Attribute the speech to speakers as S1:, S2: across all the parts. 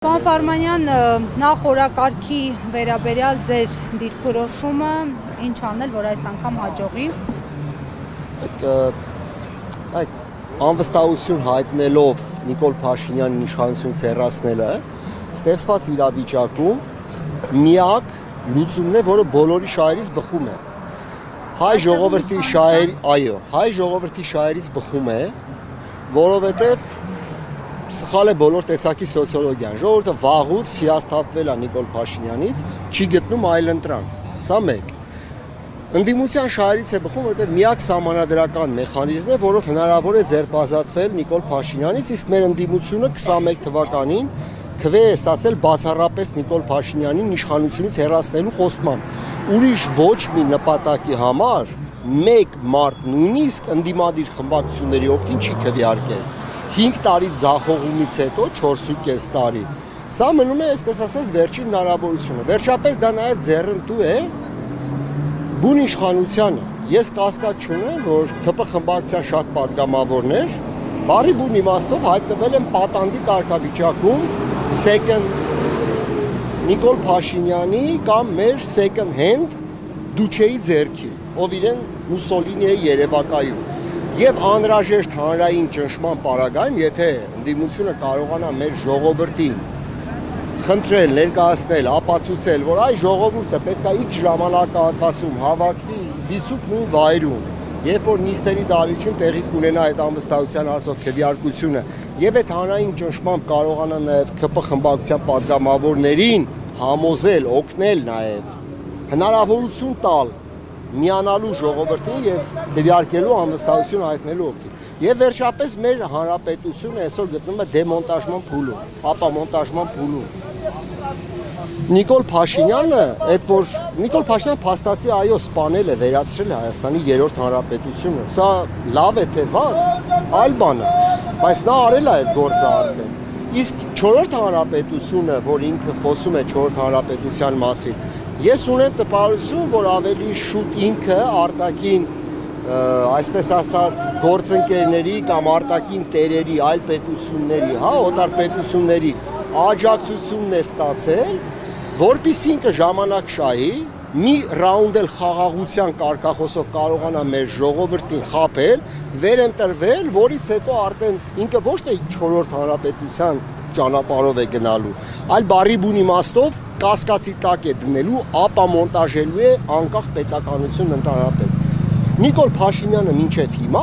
S1: Պարոն Ֆարմանյան, նախ օրակարգի վերաբերյալ ձեր դիրքորոշումը ինչ անել, որ այս անգամ հաջողի։
S2: Այդ անվստահություն հայտնելով Նիկոլ Փաշինյանին իշխանությունից հեռացնելը ստեղծված իրավիճակում միակ լուծումն է, որը բոլորի շահերից բխում է։ Հայ ժողովրդի շահերից բխում է, որովհետև սխալ է բոլոր տեսակի սոցիոլոգիան։ Ժողովուրդը վաղուց հիասթափվել է Նիկոլ Փաշինյանից, չի գտնում այլընտրանք։ Սա մեկ։ Ընդդիմության շահերից է բխում, որովհետև միակ սահմանադրական մեխանիզմ է, որով հնարավոր է ձերբազատվել Նիկոլ Փաշինյանից, իսկ մեր ընդդիմությունը 21 թվականին քվե է ստացել բացառապես Նիկոլ Փաշինյանին իշխանությունից հեռացնելու խոստմամբ։ Ուրիշ ոչ մի նպատակի համար մեկ մարդ նույնիսկ ընդդիմադիր խմբակցությունների օգտին չի քվեարկել։ 5 տարի ձախողումից հետո 4.5 տարի։ Սա մնում է, այսպես ասած, վերջին հնարավորությունը։ Վերջապես դա նաև ձեռնտու է բուն իշխանությանը։ Ես կասկած չունեմ, որ ՀՊ խմբակցության շատ պատգամավորներ բարի բուն իմաստով հայտնվել են պատանդի կարգավիճակում second Նիկոլ Փաշինյանի կամ մեր second hand դուչեի ձեռքին, ով իրեն Մուսոլինի է երևակայում։ Եվ անհրաժեշտ հանրային ճնշման պարագայում, եթե ընդդիմությունը կարողանա մեր ժողովրդին խնդրել, ներկայացնել, ապացուցել, որ այ ժողովուրդը պետք է X ժամանակահատվածում հավաքվի դիցուք նույն վայրում, երբ որ նիստերի դահլիճում տեղի կունենա այդ անվստահության հարցով քվեարկությունը, եւ այդ հանրային ճնշմամբ կարողանա նաեւ ՀՊ խմբակցության պատգամավորներին համոզել, օգնել նաեւ, հնարավորություն տալ միանալու ժողովրդին եւ քվեարկելու անվստահություն հայտնելու օգտին։ Եվ վերջապես մեր հանրապետությունը այսօր գտնվում է դեմոնտաժման փուլում, ապամոնտաժման փուլում։ Նիկոլ Փաշինյանը, այդ որ Նիկոլ Փաշինյանը փաստացի այո սպանել է, վերացրել է Հայաստանի երրորդ հանրապետությունը։ Սա լավ է թե վատ, այլ բան է, բայց նա արել է այդ գործը արդեն։ Իսկ չորրորդ հանրապետությունը, որ ինքը խոսում է չորրորդ հանրապետության մասին, ես ունեմ տպավորություն, որ ավելի շուտ ինքը արտաքին, այսպես ասած, գործընկերների կամ արտաքին տերերի, այլ պետությունների, օտար պետությունների աջակցությունն է ստացել, որպեսզի ինքը ժամանակ շահի, մի ռաունդ էլ խաղաղության կարգախոսով կարողանա մեր ժողովրդին խաբել, վերընտրվել, որից հետո արդեն ինքը ոչ թե չորրորդ հանրապետության ճանապարհով է գնալու, այլ բարի բուն իմաստով կասկածի տակ է դնելու, ապամոնտաժելու է անկախ պետականությունն ընդհանրապես։ Նիկոլ Փաշինյանը մինչև հիմա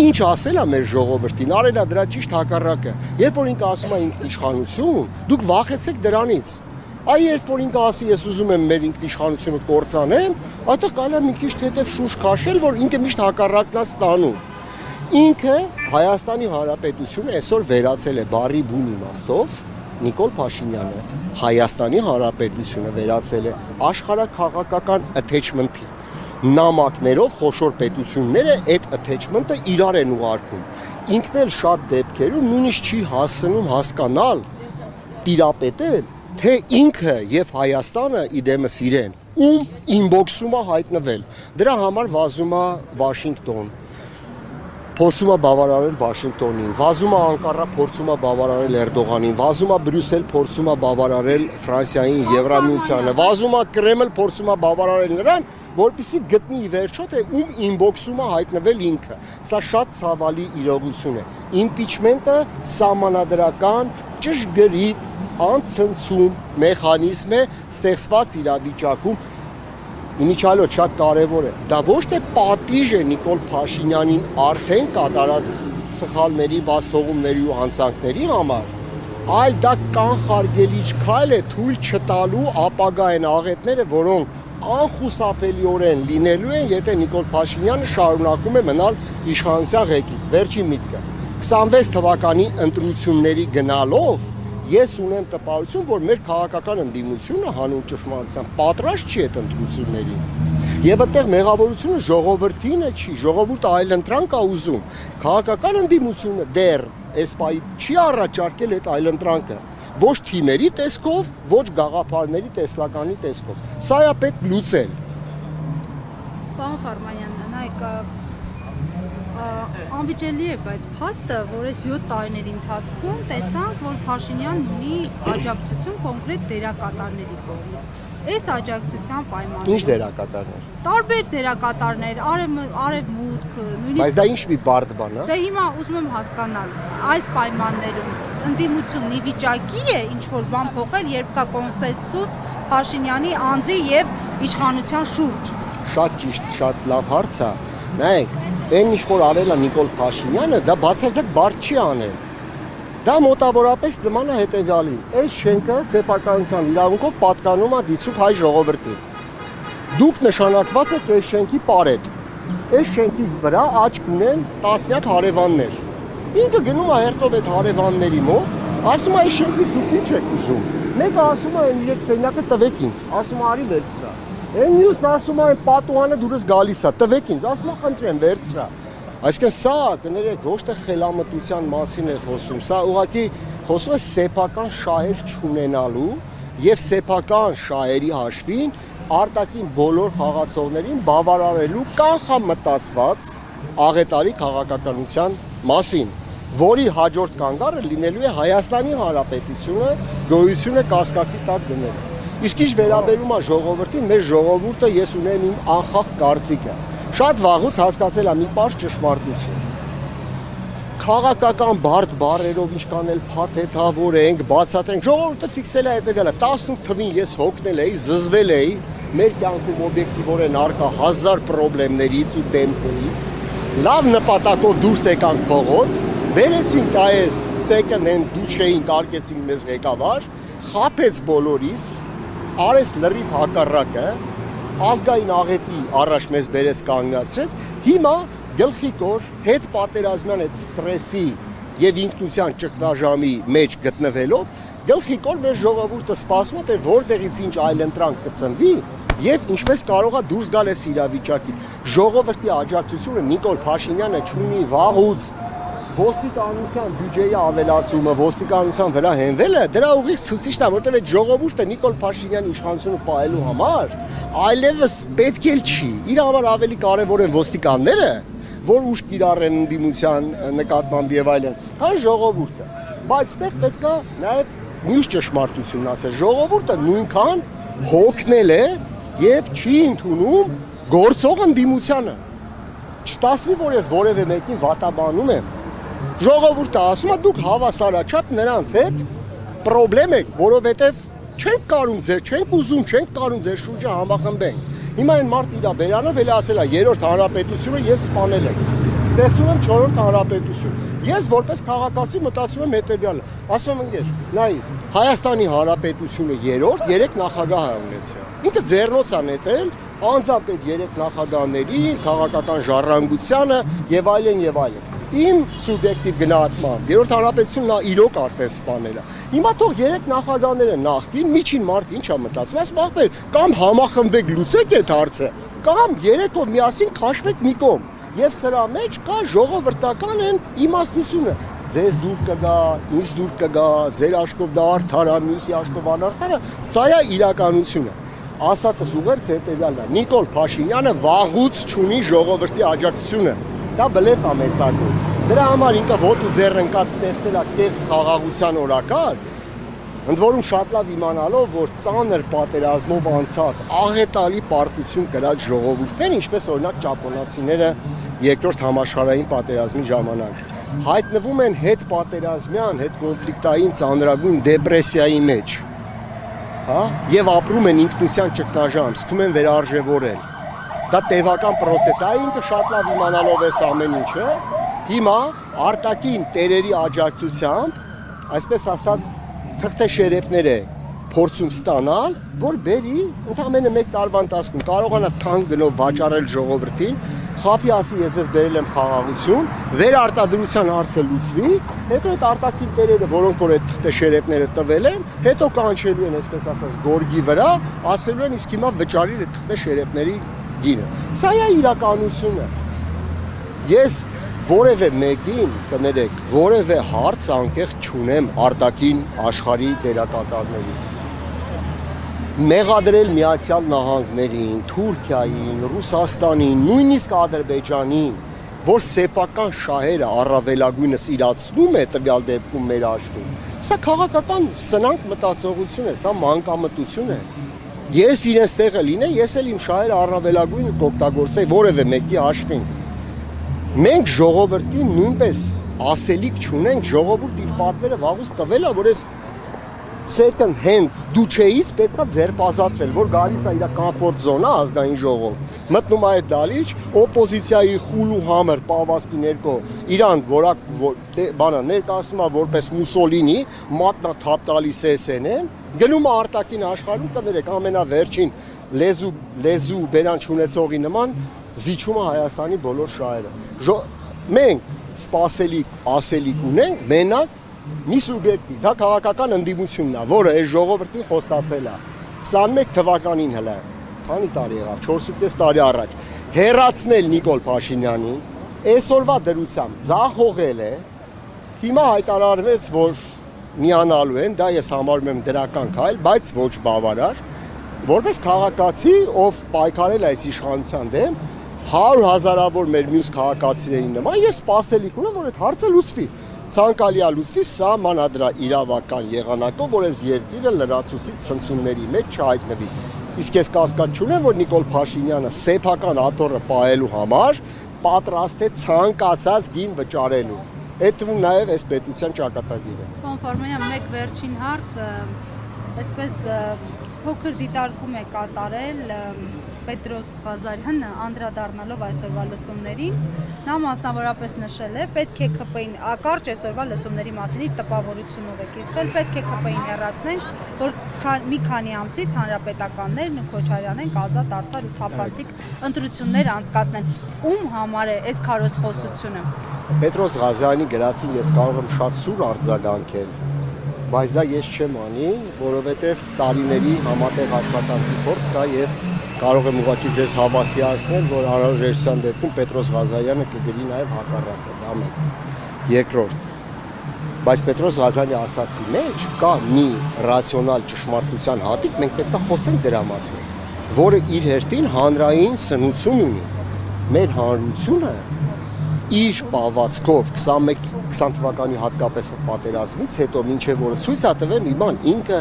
S2: ինչ ասել է մեր ժողովրդին, արել է դրա ճիշտ հակառակը։ Երբ որ ինքը ասում է ինքնիշխանություն, դուք վախեցեք դրանից։ Այ երբ որ ինքը ասի ես ուզում եմ մեր ինքնիշխանությունը կործանեմ, այդտեղ կարելի է մի քիչ թեթև շուշ քաշել, որ ինքը միշտ հակառակն է ստանում։ Ինքը Հայաստանի Հանրապետությունը այսօր վերացել է բարի բուն իմաստով, Նիկոլ Փաշինյանը Հայաստանի Հանրապետությունը վերացել է աշխարհաքաղաքական attachment-ի։ Նամակներով խոշոր պետությունները այդ attachment-ը իրար են ուղարկում։ Ինքն էլ շատ դեպքերում նույնիսկ չի հասցնում հասկանալ, տիրապետել, թե ինքը եւ Հայաստանը իդեմս իրեն ում ինբոքսում է հայտնվել։ Դրա համար վազում է Վաշինգտոն, փորձում է բավարարել Վաշինգտոնին, վազում է Անկարա, փորձում է բավարարել Էրդողանին, վազում է Բրյուսել, փորձում է բավարարել Ֆրանսիային, Եվրամիությանը, վազում է Կրեմլ, փորձում է բավարարել նրան, որպեսզի գտնի ի վերջո թե ում ինբոքսում է հայտնվել ինքը։ Սա շատ ցավալի իրողություն է։ Իմպիչմենտը սահմանադրական ճշգրիտ անցնցում մեխանիզմ է ստեղծված իրավիճակում։ Իմիջիալոց շատ կարևոր է։ Դա ոչ թե պատիժ է Նիկոլ Փաշինյանին արդեն կատարած սխալների, բացթողումների ու հանցանքների համար, այլ դա կանխարգելիչ քայլ է թույլ չտալու ապագային աղետները, որոնք անխուսափելիորեն լինելու են, եթե Նիկոլ Փաշինյանը շարունակում է մնալ իշխանության ղեկին։ Վերջին միտքը 26 թվականի ընտրությունների գնալով ես ունեմ տպավորություն, որ մեր քաղաքական ընդդիմությունը հանուն ճշմարտության պատրաստ չի այդ ընտրություններին։ Եվ այդտեղ մեղավորությունը ժողովրդին է չի, ժողովուրդը այլընտրանք է ուզում։ Քաղաքական ընդդիմությունը դեռ այս պահի չի առաջարկել այդ այլընտրանքը։ Ոչ թիմերի տեսքով, ոչ գաղափարների տեսլականի տեսքով։ Սա է պետք լուծել։
S1: Պարոն Ֆարմանյան, նայեք, Անվիճելի է, բայց փաստը, որ այս 7 տարիների ընթացքում տեսանք, որ Փաշինյանն ունի աջակցություն կոնկրետ դերակատարների կողմից։ Այս աջակցության պայմաններում
S2: Ինչ դերակատարներ։
S1: տարբեր դերակատարներ, արևմուտք, նույնիսկ
S2: Բայց դա ինչ մի բարդ բան է։
S1: Դե հիմա ուզում եմ հասկանալ, այս պայմաններում ընդդիմությունն ի վիճակի է ինչ որ բան փոխել, երբ կա կոնսենսուս Փաշինյանի անձի եւ իշխանության շուրջ։
S2: Շատ ճիշտ, շատ լավ հարց է։ Նայեք, այն ինչ որ արել է Նիկոլ Փաշինյանը, դա բացարձակ բարդ չի անել։ Դա մոտավորապես նման է հետևյալին. այս շենքը սեփականության իրավունքով պատկանում է դիցուք հայ ժողովրդին։ Դուք նշանակված եք այս շենքի պարետ։ Այս շենքի վրա աչք ունեն տասնյակ հարևաններ։ Ինքը գնում է հերթով այդ հարևանների մոտ, ասում է այս շենքից դուք ինչ եք ուզում։ Մեկը ասում է այն իրեք սենյակը տվեք ինձ, ասում է արի վերցրա։ Այն մյուսն ասում է այն պատուհանը դուրս գալիս է, տվեք ինձ, ասում է խնդրեմ վերցրա։ Այսինքն սա կներեք ոչ թե խելամտության մասին է խոսում, սա ուղղակի խոսում է սեփական շահեր չունենալու եւ սեփական շահերի հաշվին արտաքին բոլոր խաղացողներին բավարարելու կանխամտածված աղետալի քաղաքականության մասին, որի հաջորդ կանգառը լինելու է Հայաստանի Հանրապետությունը գոյությունը կասկածի տակ դնելը։ Իսկ ինչ վերաբերում է ժողովրդին, մեր ժողովուրդը ես ունեմ իմ անխախտ կարծիքը։ Շատ վաղուց հասկացել եմ մի պարզ ճշմարտություն։ Քաղաքական բարդ բառերով ինչքան էլ փաթեթավոր ենք, բացատրենք, ժողովուրդը ֆիքսել է հետևյալը, 18 թվին ես հոգնել էի, զզվել էի, մեր կյանքում օբյեկտիվորեն արկա 1000 խնդիրներից ու դեմքերից, լավ նպատակով դուրս եկանք փողոց, վերեցինք այս second hand դուչեին, կարկեցինք մեզ ղեկավար, խաբեց բոլորիս, արեց լրիվ հակառակը, ազգային աղետի առաջ մեզ բերեց կանգնացրեց, հիմա գլխիկոր հետ պատերազմյան այդ ստրեսի եւ ինքնության ճգնաժամի մեջ գտնվելով գլխիկոր մեր ժողովուրդը սպասում է թե որտեղից ինչ այլընտրանք կծնվի եւ ինչպես կարող է դուրս գալ այս իրավիճակից։ Ժողովրդի աջակցությունը Նիկոլ Փաշինյանը չունի վաղուց ոստիկանության բյուջեի ավելացումը, ոստիկանության վրա հենվելը դրա ուղիղ ցուցիչն է, որտեղ այդ ժողովուրդը Նիկոլ Փաշինյանի իշխանությունը պահելու համար այլևս պետք էլ չի։ Իր համար ավելի կարևոր են ոստիկանները, որ ուժ կիրառեն ընդդիմության նկատմամբ եւ այլն, քան ժողովուրդը։ Բայց այդտեղ պետք է նաեւ մյուս ճշմարտությունն ասել։ Ժողովուրդը նույնքան հոգնել է եւ չի ընդունում գործող ընդդիմությանը։ Չստացվի, որ ես որևէ մեկին վատաբանում եմ։ Ժողովուրդը ասում է դուք հավասարաչափ նրանց հետ խնդրեմ եք, որովհետև չենք կարում ձեր, չենք ուզում, չենք կարում ձեր շուրջը համախմբենք։ Հիմա այն մարդ իրա բերանով էլ ասել է երրորդ հանրապետությունը ես սպանել եմ։ Ստեղծում եմ 4-րդ հանրապետություն։ Ես որպես քաղաքացի մտածում եմ հետևյալը։ Ասում եմ ընկեր, նայ, Հայաստանի Հանրապետությունը երրորդ 3 նախագահ է ունեցել։ Ինքը ձեռնոց է նետել անձամբ այդ 3 նախագահներին, քաղաքական ժառանգությանը եւ այլն եւ այլն։ Իմ սուբյեկտիվ գնահատմամբ երրորդ հանրապետությունն է իրոք արդեն սպանել է։ Հիմա թող 3 նախագահները նախքին միջին մարդ ինչ է մտածում, ասում ախպեր, կամ համախմբեք լուծեք այդ հարցը, կամ 3-ով միասին քաշվեք մի կողմ։ Եվ սրա մեջ կա ժողովրդական են իմաստությունը։ Ձեզ դուր կգա, ինձ դուր կգա, ձեր աշկով դա արդար է, մյուսի աշկով անարդար է, սա է իրականությունը։ Ասածս ուղերձ հետևյալն է։ Նիկոլ Փաշինյանը վաղուց չունի ժողովրդի աջակցությունը։ Դա բլեֆ է մեծակում։ Դրա համար ինքը ոտու ձեռ ընկած ստեղծել է կեղծ խաղաղության օրակարգ, ընդ որում շատ լավ իմանալով, որ ծանր պատերազմով անցած աղետալի պարտություն կրած ժողովուրդներ, ինչպես օրինակ ճապոնացիները երկրորդ համաշխարհային պատերազմի ժամանակ, հայտնվում են հետ պատերազմյան, հետ կոնֆլիկտային ծանրագույն դեպրեսիայի մեջ, հա, եւ ապրում են ինքնության ճգնաժամ, սկսում են վերարժևորել։ Դա տևական process է, ինքը շատ լավ իմանալով էս ամեն ինչը, հիմա արտաքին տերերի աջակցությամբ, այսպես ասած, թղթեշերեփներ է փորձում ստանալ, որ բերի ընդամենը 1 տարվա ընթացքում կարողանա թանկ գնով վաճառել ժողովրդին, խափի ասի ես ես բերել եմ խաղաղություն, վերարտադրության հարցը լուծվի, հետո այդ արտաքին տերերը, որոնք որ այդ թղթեշերեփները տվել են, հետո կանչելու են, այսպես ասած, գորգի վրա, ասելու են իսկ հիմա վճարի այդ թղթեշերեփների գինը։ Սա է իրականությունը։ Ես որևէ մեկին, կներեք, որևէ հարց անկեղծ չունեմ արտաքին աշխարհի դերակատարներից։ Մեղադրել Միացյալ Նահանգներին, Թուրքիային, Ռուսաստանին, նույնիսկ Ադրբեջանին, որ սեփական շահերը առավելագույնս իրացնում է տվյալ դեպքում մեր աշխարհում։ Սա քաղաքական սնանկ մտածողություն է, սա մանկամտություն է։ Ես իրենց տեղը լինեի, ես էլ իմ շահերը առավելագույնը կօգտագործեի որևէ մեկի հաշվին։ Մենք ժողովրդին նույնպես ասելիք չունենք, ժողովուրդ իր պատվերը վաղուց տվել է, որ այս second hand դուչեից պետքա ձերբազատվել, որ գալիս է իր կոմֆորտ զոնա ազգային ժողով, մտնում է այդ դալիճ, օպոզիցիայի խուլ ու համր պահվածքի ներքո իրան բանը ներկայացնում է որպես Մուսոլինի, մատնաթափ տալիս SN-ն, գնում է արտաքին աշխարհում, կներեք ամենավերջին լեզու բերան չունեցողի նման զիջում է Հայաստանի բոլոր շահերը։ Մենք սպասելիք, ասելիք ունենք, մենակ մի սուբյեկտի, դա քաղաքական ընդդիմությունն է, որը այս ժողովրդին խոստացել է 21 թվականին հələ, քանի տարի եղավ, 4.5 տարի առաջ, հեռացնել Նիկոլ Փաշինյանին, այսօրվա դրությամբ ձախողել է, հիմա հայտարարվեց, որ միանալու են, դա ես համարում եմ դրական քայլ, բայց ոչ բավարար, որպես քաղաքացի, ով պայքարել է այս իշխանության դեմ, 100,000-ավոր մեր մյուս քաղաքացիների նման, ես սպասելիք ունեմ, որ այդ հարցը լուծվի։ Ցանկալի է լուծվի սահմանադրա իրավական եղանակով, որ այս երկիրը լրացուցիչ ցնցումների մեջ չհայտնվի։ Իսկ ես կասկած չունեմ, որ Նիկոլ Փաշինյանը սեփական աթոռը պահելու համար պատրաստ է ցանկացած գին վճարելու։ Այդ թվում նաև այս պետության ճակատագիրը։
S1: Կոնֆորմայա մեկ վերջին հարց, այսպես փոքր դիտարկում է կատարել Պետրոս Ղազարյանը անդրադառնալով այսօրվա լսումներին, նա մասնավորապես նշել է, պետք է ԿՊ-ին կարճ այսօրվա լսումների մասին իր տպավորությունով է կիսվել, պետք է ԿՊ-ին հեռացնենք, որ մի քանի ամսից հանրապետականներն ու Քոչարյանեն ազատ արդար ու թափանցիկ ընտրություններ անցկացնեն։ Ում համար է այս քարոզխոսությունը։
S2: Պետրոս Ղազարյանի գրածին ես կարող եմ շատ սուր արձագանքել, բայց դա ես չեմ անի, որովհետև տարիների համատեղ աշխատանքի փորձ կա եւ կարող եմ ուղղակի ձեզ հավաստիացնել, որ անհրաժեշտության դեպքում Պետրոս Ղազարյանը կգրի նաև հակառակը, դա մեկ։ Երկրորդ, բայց Պետրոս Ղազարյանի ասացի մեջ կա մի ռացիոնալ ճշմարտության հատիկ, մենք պետք է խոսենք դրա մասին, որը իր հերթին հանրային սնուցում ունի։ Մեր հանրությունը իր պահվածքով 20 թվականի հատկապես պատերազմից հետո մինչև որը ցույց է տվել մի բան, ինքը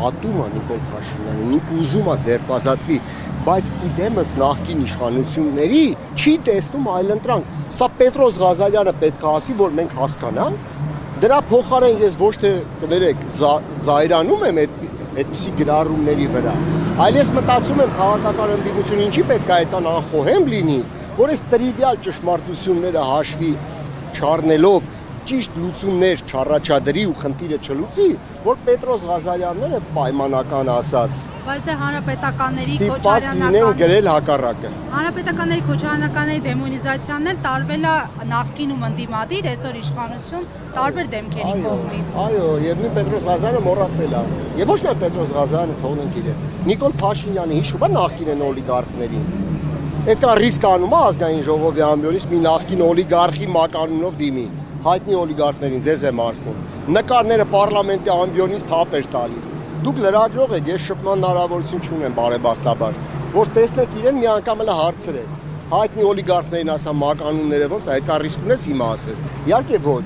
S2: ատում է Նիկոլ Փաշինյանին, ինքը ուզում է ձերբազատվի, բայց իդեմս նախկին իշխանությունների չի տեսնում այլընտրանք։ Սա Պետրոս Ղազարյանը պետք է ասի, որ մենք հասկանանք, դրա փոխարեն ես ոչ թե կներեք զայրանում եմ այդպիսի գրառումների վրա, այլ ես մտածում եմ քաղաքական ընդդիմությունը ինչի պետք է այդքան անխոհեմ լինի, որ այս տրիվիալ ճշմարտությունները հաշվի չառնելով ճիշտ լուծումներ չառաջադրի ու խնդիրը չլուծի, որ Պետրոս Ղազարյանները պայմանական ասած
S1: բայց դե հանրապետականների
S2: Քոչարյանական գրել հակառակը։
S1: Հանրապետականների Քոչարյանականների դեմոնիզացիանն էլ տարվել է նախկինում ընդդիմադիր, այսօր իշխանություն տարբեր դեմքերի կողմից։
S2: Այո, եւ նույն Պետրոս Ղազարյանը մոռացել է։ Եվ ոչ միայն Պետրոս Ղազարյանը թողնենք իրեն։ Նիկոլ Փաշինյանը հիշում է նախկին օլիգարխներին։ Այդ կա ռիսկ անում է ազգային ժողովի ամբիոնից մի նախկին օլիգարխի մականունով դիմի։ Հայտնի օլիգարխներին ձեզ եմ արցնում։ Նկարները պարլամենտի ամբիոնից թափ էր տալիս։ Դուք լրագրող եք, ես շփման հնարավորություն չունեմ բարեբախտաբար, որ տեսնեք իրեն մի անգամ էլ հարցրեք։ Հայտնի օլիգարխներին ասա մականունները ոնց այդ կա ռիսկ ունես հիմա ասես։ Իհարկե ոչ,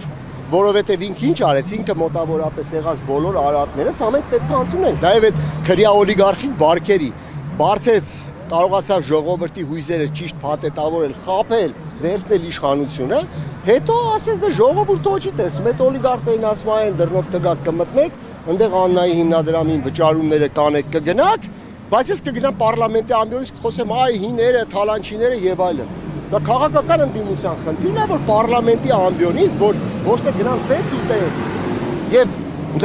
S2: որովհետև ինքը ինչ արեց, ինքը մոտավորապես եղած բոլոր արատներս ամենք պետք է ընդունենք։ Դա եւ այդ քրյա օլիգարխիկ բարքերի բարձեց կարողացավ ժողովրդի հույզերը ճիշտ փաթեթավորել, խաբել, վերցնել իշխանությունը, հետո ասես դե ժողովուրդը ոչի տեսնում, այդ օլիգարխներին ասում են դռնով կգաք կմտնեք, այնտեղ Աննայի հիմնադրամին վճարումները կանեք կգնաք, բայց ես կգնամ պարլամենտի ամբիոնից կխոսեմ այ հիները, թալանչիները եւ այլն։ Դա քաղաքական ընդդիմության խնդիրն է, որ պարլամենտի ամբիոնից, որ ոչ թե գնան ծեծ ուտեն եւ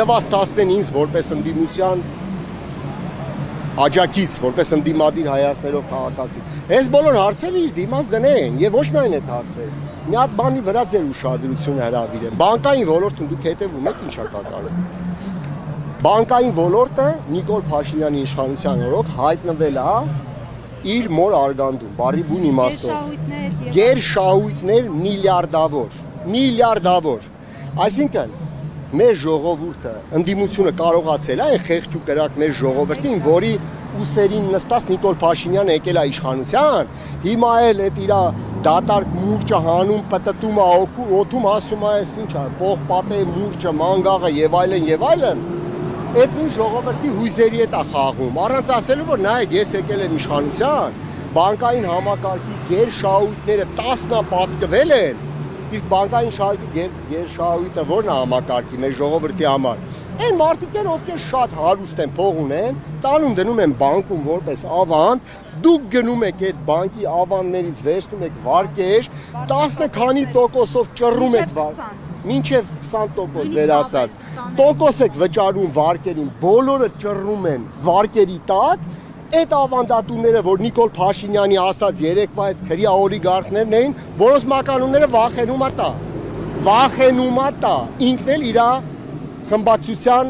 S2: լվաստացնեն ինձ որպես ընդդիմության աջակից, որպես ընդդիմադիր հայացներով քաղաքացի։ Այս բոլոր հարցերը իր դիմաց դնեն եւ ոչ միայն այդ հարցերը։ Մի հատ բանի վրա ձեր ուշադրությունը հրավիրեմ։ Բանկային ոլորտում դուք հետևում եք ինչա կատարում։ Բանկային ոլորտը Նիկոլ Փաշինյանի իշխանության օրոք հայտնվել է իր մոր արգանդում, բարի բուն իմաստով։ Գերշահույթներ միլիարդավոր։ Այսինքն մեր ժողովուրդը ընդդիմությունը կարողացել է այն խեղճ ու կրակ մեր ժողովրդին, որի ուսերին նստած Նիկոլ Փաշինյանը եկել է իշխանության, հիմա էլ այդ իր դատարկ մուրճը հանում, պտտում է, օդում ասում է, այս ինչ է, պողպատե մուրճը, մանգաղը եւ այլն, այդ նույն ժողովրդի հույզերի հետ է խաղում, առանց ասելու, որ նայեք, ես եկել եմ իշխանության, բանկային համակարգի գերշահույթները 10-ը պատկվել են, իսկ բանկային շահույթի գերշահույթը ո՞րն է համակարգի մեր ժողովրդի համար։ Այն մարդիկ են, ովքեր շատ հարուստ են, փող ունեն, տանում դնում են բանկում որպես ավանդ, դուք գնում եք այդ բանկի ավանդներից վերցնում եք վարկեր, 10 քանի տոկոսով ճռռում եք մինչև 20% դեր ասած, տոկոս եք վճարում վարկերին, բոլորը ճռռում են վարկերի տակ, այդ ավանդատուները, որ Նիկոլ Փաշինյանի ասած երեկվա այդ քրյա օլիգարխներն էին, որոնց մականունները վախենում է տա, ինքն էլ իր խմբակցության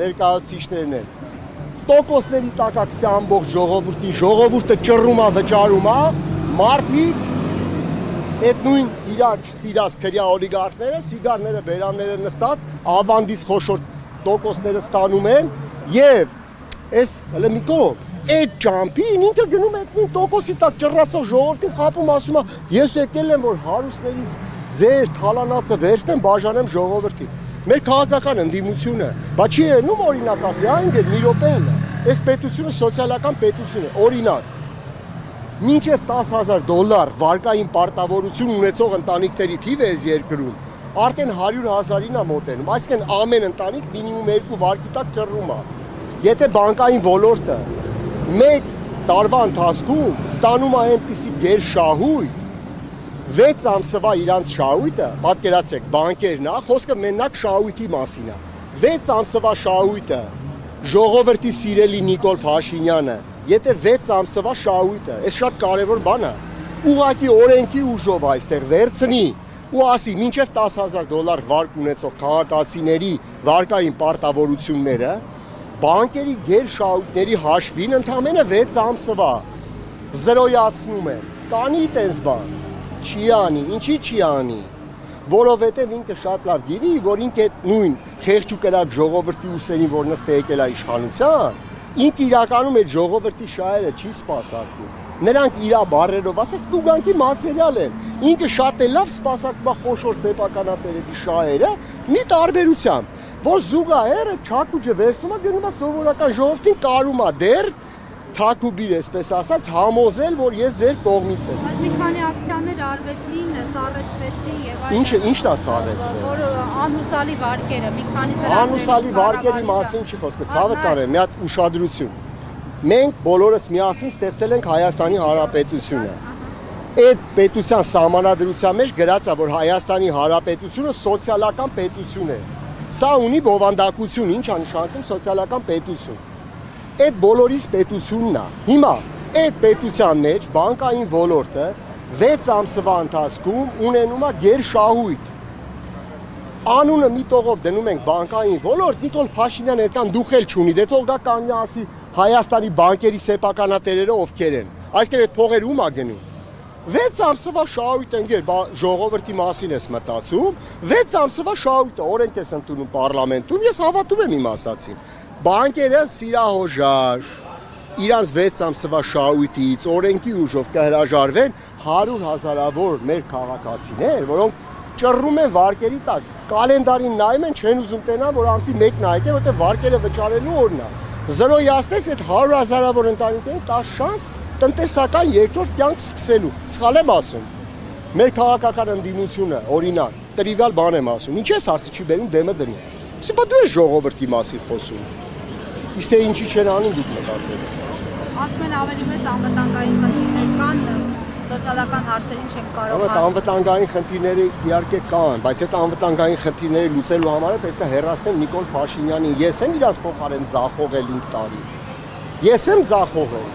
S2: ներկայացուցիչներն են։ Տոկոսների տակակցի ամբողջ ժողովուրդը ճռռում է, վճարում է, մարդիկ այդ նույն իրաք սիրած քրյա օլիգարխները, սիգարները, բերանները նստած, ավանդից խոշոր տոկոսները ստանում են եւ այս հələ մի կողմ այդ ճամփին ինքը գնում է այդ նույն տոկոսի տակ ճռռացող ժողովրդին խապում ասում է ես եկել եմ որ հարուստներից ձեր թալանածը վերցնեմ բաժանեմ ժողովրդին։ Մեր քաղաքական ընդդիմությունը, բա չի ելնում օրինակ ասի, այնգեր մի րոպեին է, այս պետությունը սոցիալական պետություն է, օրինակ, մինչև $10,000 վարկային պարտավորություն ունեցող ընտանիքների թիվը այս երկրում, արդեն 100,000-ին է մոտենում, այսինքն ամեն ընտանիք մինիմում 2 վարկի տակ ճռռում է։ Եթե բանկային ոլորտը մեկ տարվա ընթացքում ստանում է այնպիսի գերշահույթ, 6 ամսվա իրանց շահույթը, պատկերացրեք, բանկերն է, խոսքը մենակ շահույթի մասին է։ 6 ամսվա շահույթը ժողովրդի սիրելի Նիկոլ Փաշինյանը, եթե 6 ամսվա շահույթը, այս շատ կարևոր բան է, ուղղակի օրենքի ուժով այստեղ վերցնի ու ասի, մինչև $10,000 վարկ ունեցող քաղաքացիների վարկային պարտավորությունները, բանկերի գերշահույթների հաշվին ընդամենը 6 ամսվա զրոյացնում են, կանի տես բան։ Չի անի, ինչի չի անի, որովհետև ինքը շատ լավ գիտի, որ ինքը այդ նույն խեղճ ու կրակ ժողովրդի ուսերին, որ նստե եկել է իշխանության, ինքը իրականում այդ ժողովրդի շահերը չի սպասարկում։ Նրանք իր բառերով ասած տուգանքի մատերիալ են։ Ինքը շատ է լավ սպասարկում է խոշոր սեփականատերերի շահերը, մի տարբերությամբ, որ զուգահեռը չակուճը վերցնում է գնում է սովորական ժողովրդին կարում է դեռ թակուբիր այսպես ասած համոզել, որ ես ձեր կողմից եմ։
S1: Բայց մի քանի ակցիաներ արվեցին, սառեցվեցին եւ այլն։
S2: Ինչն է սառեցվել։
S1: Որ անհուսալի վարկերը, մի քանի ծրագրեր։
S2: Անհուսալի վարկերի մասին չի խոսքը, ցավը տարեմ, մի հատ ուշադրություն։ Մենք բոլորս միասին ստեղծել ենք Հայաստանի Հանրապետությունը։ Այդ պետության սահմանադրության մեջ գրած է, որ Հայաստանի Հանրապետությունը սոցիալական պետություն է։ Սա ունի բովանդակություն, ինչ է նշանակում սոցիալական պետություն։ Այդ բոլորիս պետությունն է։ Հիմա այդ պետության մեջ բանկային ոլորտը 6 ամսվա ընթացքում ունենում է գերշահույթ։ Անունը մի տողով դնում ենք բանկային ոլորտ, Նիկոլ Փաշինյանը այդքան դուխել չունի, դե թող գա կանգնի ասի Հայաստանի բանկերի սեփականատերերը ովքեր են։ Այսինքն այդ փողերը ում է գնում։ 6 ամսվա շահույթ ընկեր, ժողովրդի մասին ես մտածում, 6 ամսվա շահույթը օրենք ես ընդունում պարլամենտում, ես հավատում եմ իմ ասածին։ Բանկերը սիրահոժար, իրանց 6 ամսվա շահույթից օրենքի ուժով կհրաժարվեն 100,000-ավոր մեր քաղաքացիներ, որոնք ճռռում են վարկերի տակ, կալենդարին նայում են, չեն ուզում տենան, որ ամսի 1-ն է եկել, որտեղ վարկերը վճարելու օրն է։ Զրոյացնես այդ 100,000-ավոր ընտանիքներին 10 շանս տնտեսական երկրորդ կյանք սկսելու։ Սխալ եմ ասում։ Մեր քաղաքական ընդդիմությունը, օրինակ, տրիվիալ բան եմ ասում, ինչ ես հարցի չի բերում դեմը դնի։ Սա դու ես ժողովրդի մասին խոսում։ Իսկ թե ինչի չեն անում դուք մտածել։
S1: Ասում են ավելի մեծ անվտանգային խնդիրներ կան, սոցիալական հարցերին չեն կարող։
S2: Այդ անվտանգային խնդիրները իհարկե կան, բայց այդ անվտանգային խնդիրները լուծելու համար պետք է հեռացնել Նիկոլ Փաշինյանին։ Ես եմ իրաց փոխարեն ձախողել 5 տարի։ Ես եմ ձախողել։